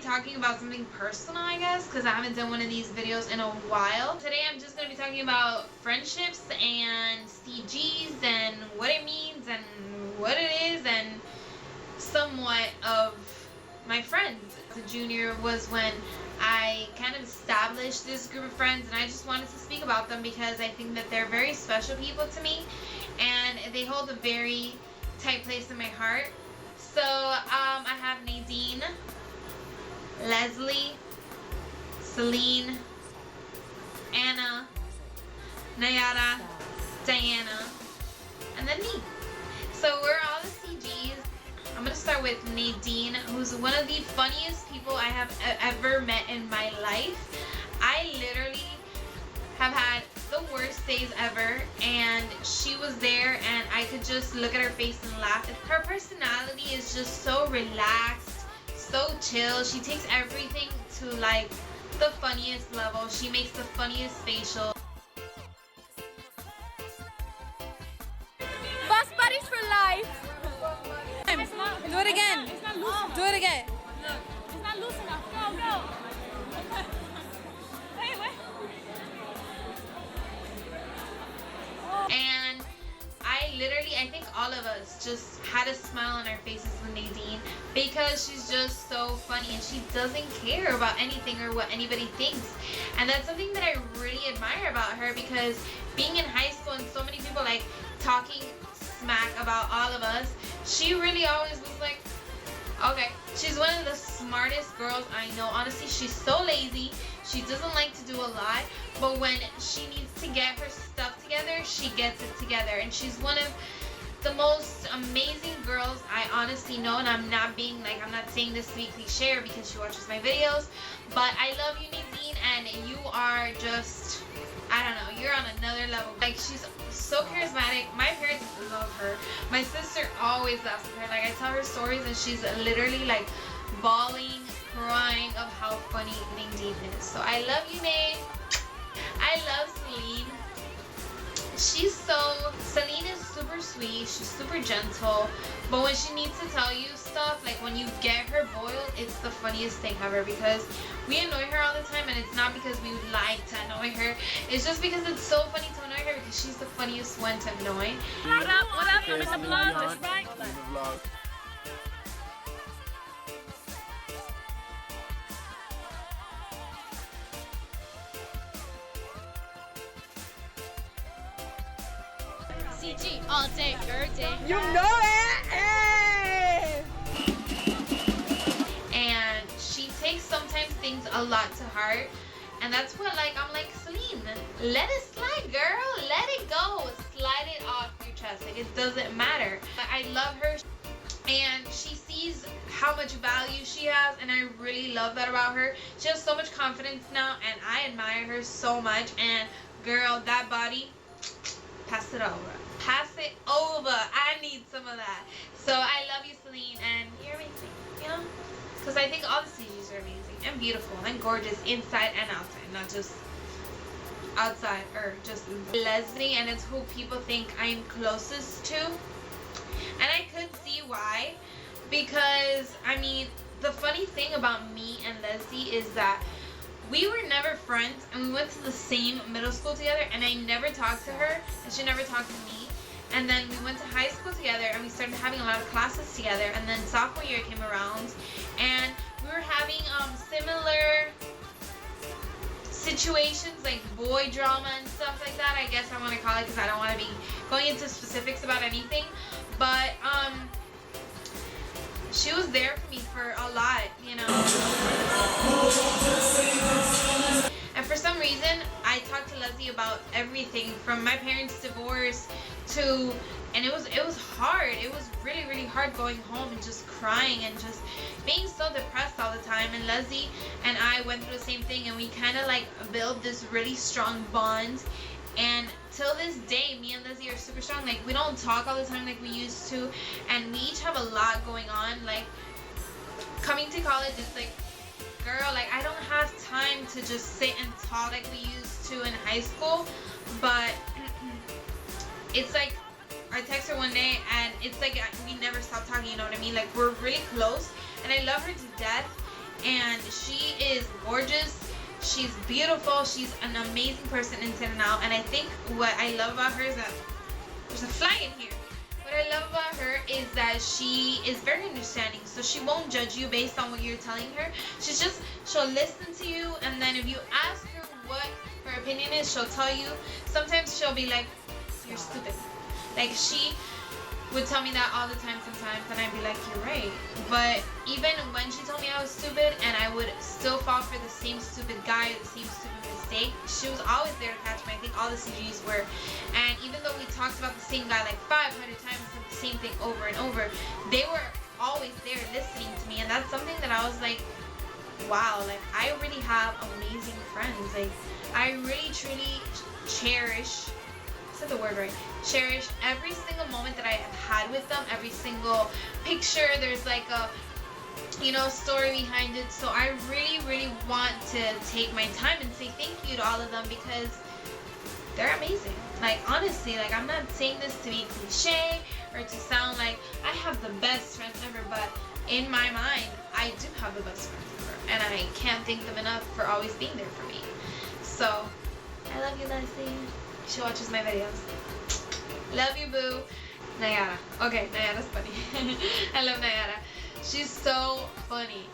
talking about something personal, I guess, because I haven't done one of these videos in a while. Today I'm just going to be talking about friendships and CGs and what it means and what it is and somewhat of my friends. The junior was when I kind of established this group of friends, and I just wanted to speak about them because I think that they're very special people to me and they hold a very tight place in my heart. So I have Nadine, Leslie, Celine, Anna, Nayara, Diana, and then me. So we're all the CGs. I'm going to start with Nadine, who's one of the funniest people I have ever met in my life. I literally have had the worst days ever, and she was there and I could just look at her face and laugh. Her personality is just so relaxed, so chill. She takes everything to like the funniest level. She makes the funniest facial. Bus buddies for life. Do it again. Do it again. It's not loose enough. Go. Wait. And I think all of us just had a smile on our faces with Nadine because she's just so funny and she doesn't care about anything or what anybody thinks. And that's something that I really admire about her, because being in high school and so many people like talking smack about all of us, she really always was like, okay. She's one of the smartest girls I know. Honestly, she's so lazy. She doesn't like to do a lot, but when she needs to get her stuff together, she gets it together. And she's one of the most amazing girls I honestly know. And I'm not saying this to be cliche or because she watches my videos, but I love you, Nadine, and you are just, I don't know, you're on another level. Like, she's so charismatic. My parents love her. My sister always laughs with her. Like, I tell her stories and she's literally like bawling, crying of how funny Nadine is. So I love you, Nate. I love Celine. Celine is super sweet. She's super gentle. But when she needs to tell you stuff, like when you get her boiled, it's the funniest thing ever, because we annoy her all the time, and it's not because we would like to annoy her. It's just because it's so funny to annoy her because she's the funniest one to annoy. What up? I'm in the vlog. That's right. CG all day, every day. You know it. Hey. And she takes sometimes things a lot to heart, and that's what I'm like, Celine, let it slide, girl, let it go, slide it off your chest, like it doesn't matter. But I love her, and she sees how much value she has, and I really love that about her. She has so much confidence now, and I admire her so much. And girl, that body, pass it over. Pass it over. I need some of that. So I love you, Celine, and you're amazing, you know? Because I think all the CGs are amazing and beautiful and gorgeous inside and outside, not just outside or just inside. Leslie, and it's who people think I'm closest to. And I could see why, because, I mean, the funny thing about me and Leslie is that we were never friends, and we went to the same middle school together, and I never talked to her, and she never talked to me. And then we went to high school together, and we started having a lot of classes together. And then sophomore year came around, and we were having similar situations, like boy drama and stuff like that, I guess I want to call it, because I don't want to be going into specifics about anything. But she was there for me for a lot, you know. And for some reason, I talked to Leslie about everything from my parents' divorce to, and it was hard. It was really, really hard going home and just crying and just being so depressed all the time. And Leslie and I went through the same thing, and we kind of like built this really strong bond. And till this day, me and Leslie are super strong. Like, we don't talk all the time like we used to, and we each have a lot going on. Like, coming to college, it's like, girl, like, I don't have time to just sit and talk like we used to in high school. But it's like, I text her one day, and it's like we never stop talking, you know what I mean? Like, we're really close, and I love her to death. and she is gorgeous. She's beautiful. She's an amazing person inside and out. And I think what I love about her is that there's a fly in here. What I love about her is that she is very understanding. So she won't judge you based on what you're telling her. She'll listen to you, and then if you ask her what her opinion is, she'll tell you. Sometimes she'll be like, you're stupid. Like, she would tell me that all the time sometimes, and I'd be like, you're right. But even when she told me I was stupid and I would still fall for the same stupid guy or the same stupid mistake, she was always there to catch me. I think all the CGs were. And even though we talked about the same guy like 500 times and said the same thing over and over, they were always there listening to me. And that's something that I was like, wow, like, I really have amazing friends. Like, I really truly cherish, I said the word right, cherish every single moment that I have had with them, every single picture. There's like a, you know, story behind it. So I really, really want to take my time and say thank you to all of them, because they're amazing. Like, honestly, like, I'm not saying this to be cliche or to sound like I have the best friends ever, but in my mind, I do have the best friends ever, and I can't thank them enough for always being there for me. So, I love you, Leslie. She watches my videos. Love you, boo. Nayara. Okay, Nayara's funny. I love Nayara. She's so funny.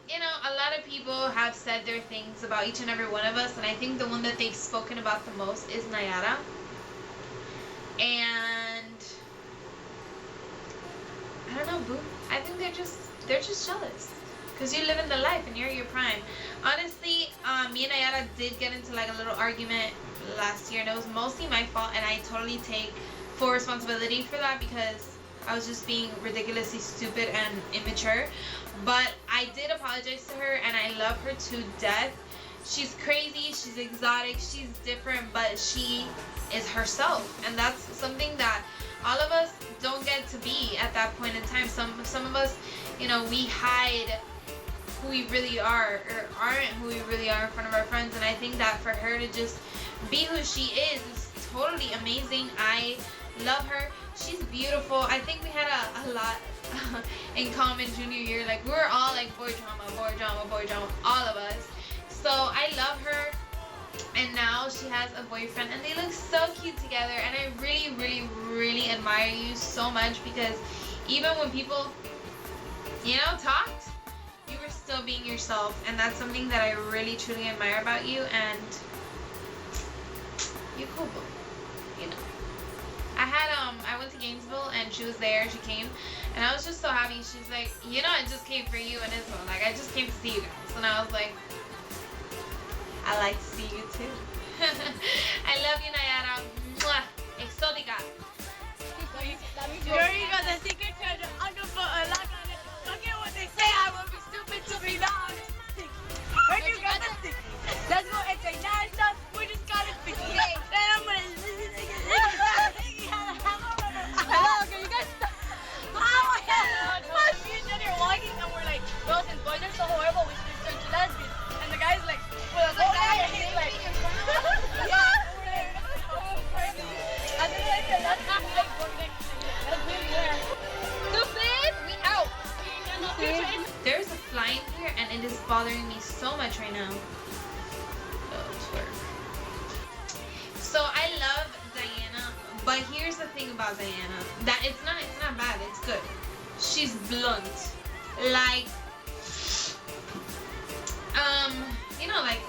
You know, a lot of people have said their things about each and every one of us, and I think the one that they've spoken about the most is Nayara. And I don't know, boo. I think they're just jealous. Because you live in the life and you're your prime. Honestly, me and Nayara did get into like a little argument last year, and it was mostly my fault, and I totally take full responsibility for that, because I was just being ridiculously stupid and immature. But I did apologize to her, and I love her to death. She's crazy, she's exotic, she's different, but she is herself, and that's something that all of us don't get to be at that point in time. Some of us, you know, we hide who we really are, or aren't who we really are in front of our friends, and I think that for her to just be who she is totally amazing. I love her. She's beautiful. I think we had a lot in common junior year. Like, we were all like boy drama, all of us. So I love her, and now she has a boyfriend, and they look so cute together, and I really, really, really admire you so much, because even when people, you know, talked, you were still being yourself, and that's something that I really, truly admire about you. And you cool, boo. You know. I went to Gainesville, and she was there, she came, and I was just so happy. She's like, you know, I just came for you and Isma. Like, I just came to see you guys. And I was like, I like to see you too. I love you, Nayara. Mwah. Exotica. Here you go, the secret treasure. I'm gonna put a lock on it. Forget what they say, I will be stupid to be not. Where you got the stick? Let's go international. We just got it fixed. Then I'm gonna. Hello, can you guys stop? Oh, yeah. Me and Jenny are walking, and we're like, bro, since boys are so horrible, we should turn to lesbians. And the guy's like, well, the guy, and he's like, yeah. And then I said, that's not like working. That's really weird. Stupid, we out. There's a fly in here, and it is bothering me so much right now. Oh, swear. So I love Diana, but here's the thing about Diana, that it's not bad, it's good. She's blunt. Like, you know, like,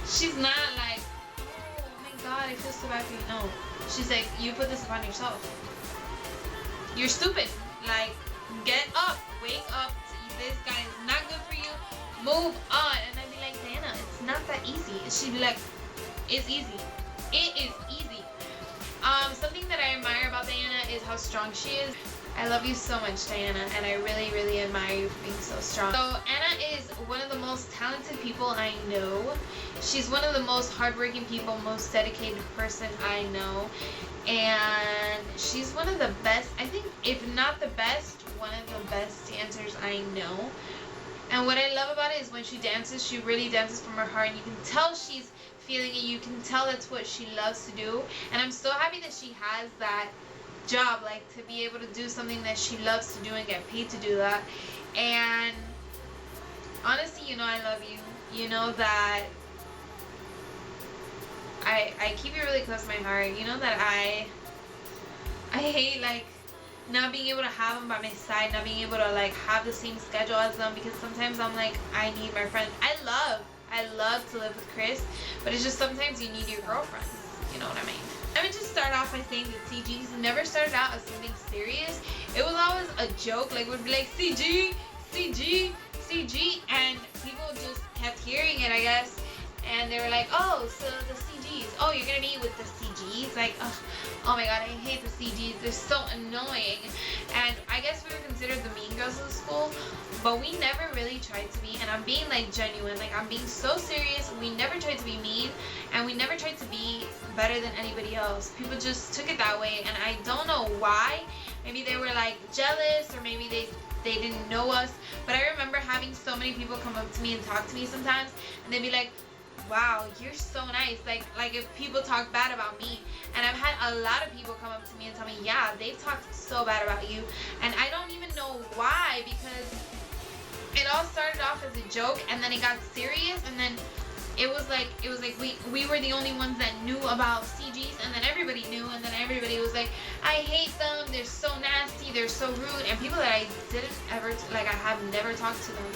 she's not like, oh my god, I feel so bad for you. No. She's like, you put this upon yourself. You're stupid. Like, get up, wake up. This guy is not good for you. Move on. And I'd be like, Diana, it's not that easy. She'd be like, it's easy. It is easy. Something that I admire about Diana is how strong she is. I love you so much, Diana, and I really, really admire you for being so strong. So Anna is one of the most talented people I know. She's one of the most hardworking people, most dedicated person I know. And she's one of the best, I think, if not the best, one of the best dancers I know. And what I love about it is when she dances, she really dances from her heart, and you can tell she's feeling it. You can tell that's what she loves to do. And I'm so happy that she has that job, like, to be able to do something that she loves to do and get paid to do that. And honestly, you know I love you. You know that I keep you really close to my heart. You know that I hate like not being able to have them by my side, not being able to like have the same schedule as them, because sometimes I'm like, I need my friends. I love to live with Chris, but it's just sometimes you need your girlfriends. You know what I mean? Let me just start off by saying that CGs never started out as something serious. It was always a joke. Like we'd be like CG, CG, CG, and people just kept hearing it, I guess. And they were like, oh, so the CGs. Oh, you're gonna be with the CGs? Like, oh my god, I hate the CGs. They're so annoying. And I guess we were considered the mean girls of the school, but we never really tried to be. And I'm being like genuine. Like I'm being so serious. We never tried to be mean, and we never tried to be better than anybody else. People just took it that way, and I don't know why. Maybe they were like jealous, or maybe they didn't know us. But I remember having so many people come up to me and talk to me sometimes, and they'd be like, wow, you're so nice. Like if people talk bad about me. And I've had a lot of people come up to me and tell me, yeah, they've talked so bad about you. And I don't even know why, because it all started off as a joke, and then it got serious, and then it was like we were the only ones that knew about CGs, and then everybody knew, and then everybody was like, I hate them, they're so nasty, they're so rude. And people that I didn't ever, like I have never talked to them.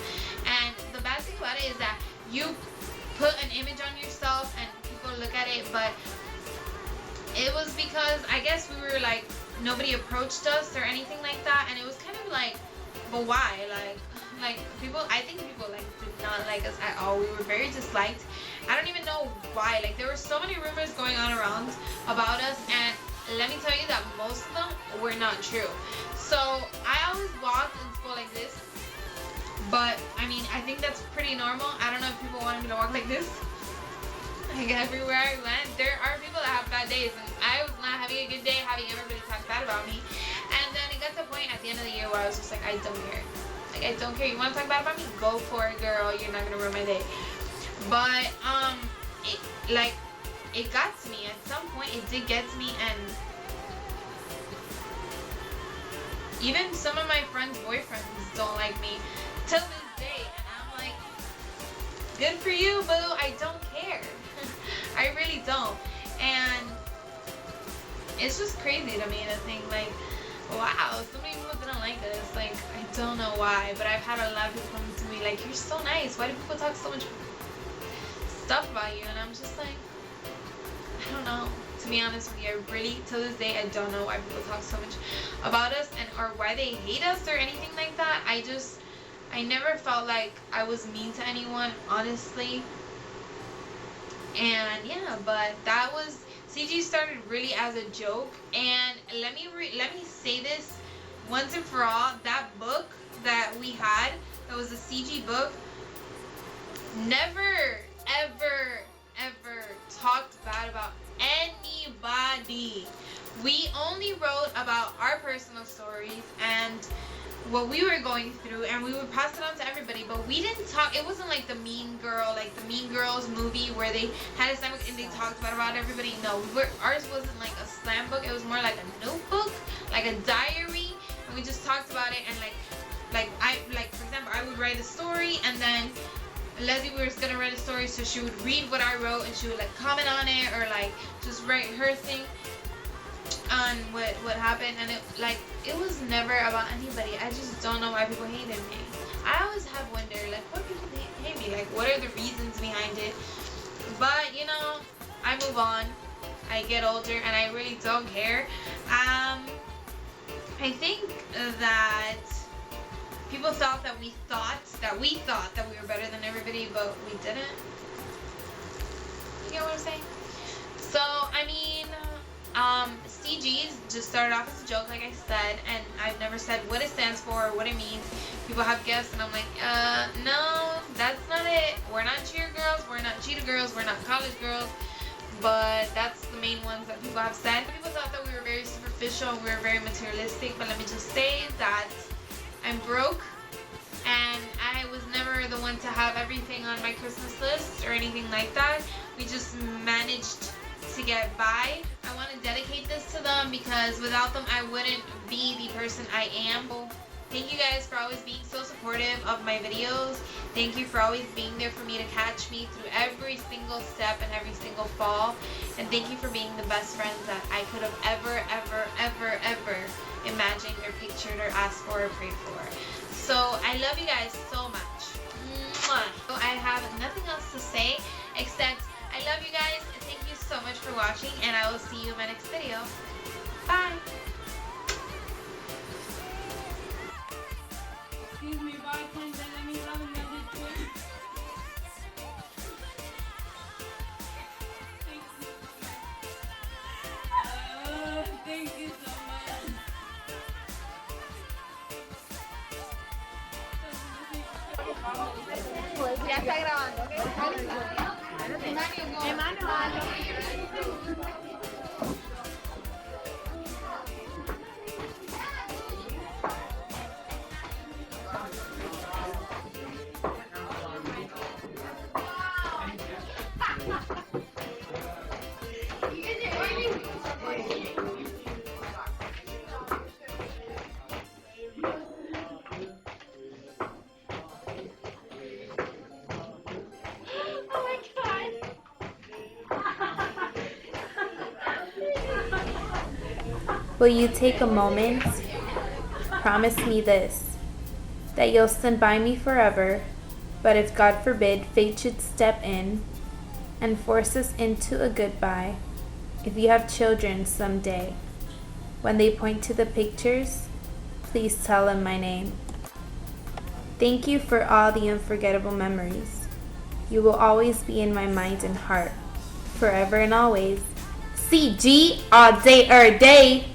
And the bad thing about it is that you put an image on yourself and people look at it, but it was because I guess we were like, nobody approached us or anything like that, and it was kind of like, but why? Like people, I think people like did not like us at all. We were very disliked. I don't even know why. Like there were so many rumors going on around about us, and let me tell you that most of them were not true. So I always walked in school like this. But, I mean, I think that's pretty normal. I don't know if people wanted me to walk like this. Like, everywhere I went, there are people that have bad days. And I was not having a good day having everybody talk bad about me. And then it got to a point at the end of the year where I was just like, I don't care. Like, I don't care. You want to talk bad about me? Go for it, girl. You're not going to ruin my day. But, it got to me. At some point, it did get to me. And even some of my friends' boyfriends don't like me till this day, and I'm like, good for you, boo. I don't care. I really don't. And it's just crazy to me to think like, wow, so many people didn't like this. Like, I don't know why, but I've had a lot of people come to me like, you're so nice. Why do people talk so much stuff about you? And I'm just like, I don't know. To be honest with you, I really, till this day, I don't know why people talk so much about us, and or why they hate us or anything like that. I never felt like I was mean to anyone, honestly. And yeah, but that was, CG started really as a joke. And let me say this once and for all, that book that we had, that was a CG book, never, ever, ever talked bad about anybody. We only wrote about our personal stories and what we were going through, and we would pass it on to everybody, but we didn't talk. It wasn't like the Mean Girls movie where they had a slam book and they talked about everybody. No, ours wasn't like a slam book. It was more like a notebook, like a diary, and we just talked about it. And for example, I would write a story, and then Leslie was gonna write a story, so she would read what I wrote and she would like comment on it, or like just write her thing on what happened. And it was never about anybody. I just don't know why people hated me. I always have wondered, like, why people hate me? Like, what are the reasons behind it? But you know, I move on. I get older, and I really don't care. I think that people thought that we thought that we were better than everybody, but we didn't. You get what I'm saying? So, I mean, CGs just started off as a joke, like I said, and I've never said what it stands for or what it means. People have guessed, and I'm like, no, that's not it. We're not cheer girls, we're not cheetah girls, we're not college girls, but that's the main ones that people have said. People thought that we were very superficial and we were very materialistic, but let me just say that I'm broke, and I was never the one to have everything on my Christmas list or anything like that. We just managed to get by. I want to dedicate this to them because without them I wouldn't be the person I am. Thank you guys for always being so supportive of my videos. Thank you for always being there for me to catch me through every single step and every single fall. And thank you for being the best friends that I could have ever imagined or pictured or asked for or prayed for. So I love you guys so much. Mwah. So I have nothing else to say except I love you guys and thank you so much for watching, and I will see you in my next video. Bye. Excuse me, bartender, let me have another drink. Thank you. Thank you so much. Ya está grabando, ¿ok? Will you take a moment? Promise me this, that you'll stand by me forever, but if God forbid fate should step in and force us into a goodbye, if you have children someday, when they point to the pictures, please tell them my name. Thank you for all the unforgettable memories. You will always be in my mind and heart, forever and always. CG all day, day.